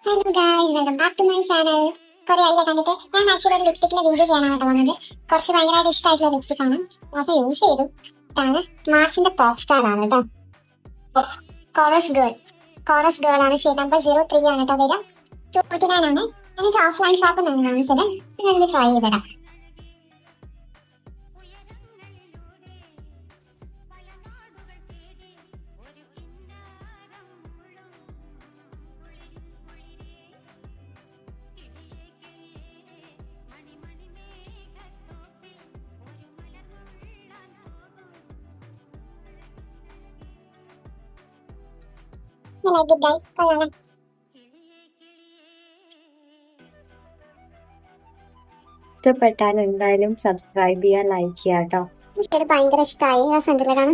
Hello guys, welcome back to my channel. കുറെ ആയില്ലേ കണ്ടിട്ട്. ഞാൻ ആക്ച്വലി ഒരു ലിപ്സ്റ്റിക്കിന്റെ വീഡിയോ ചെയ്യാനാണ് വന്നത്. കുറച്ച് ഭയങ്കരമായിട്ട് ഇഷ്ടമായിട്ടുള്ള ലിപ്സ്റ്റിക് ആണ്. പക്ഷെ യൂസ് ചെയ്തു. ഇതാണ് മാർസിന്റെ പോപ്പ് സ്റ്റാർ ആണ് കേട്ടോ. കോറസ് ഗേൾ ആണ്. ഷെയ്ഡ് നമ്പർ 03 ആണ് കേട്ടോ. വരിക 249 ആണ്. എനിക്ക് ഓഫ്ലൈൻ ഷോപ്പിൽ നിന്നാണ് വാങ്ങിച്ചത്. ഞാനിത് try ചെയ്തടാം. I like it guys. കൊള്ളാം. ഇഷ്ടപ്പെട്ടാൽ എന്തായാലും സബ്സ്ക്രൈബ് ചെയ്യുക, ലൈക്ക് ചെയ്യുക കേട്ടോ. ഭയങ്കര ഇഷ്ടമായി. രസം കാണാൻ.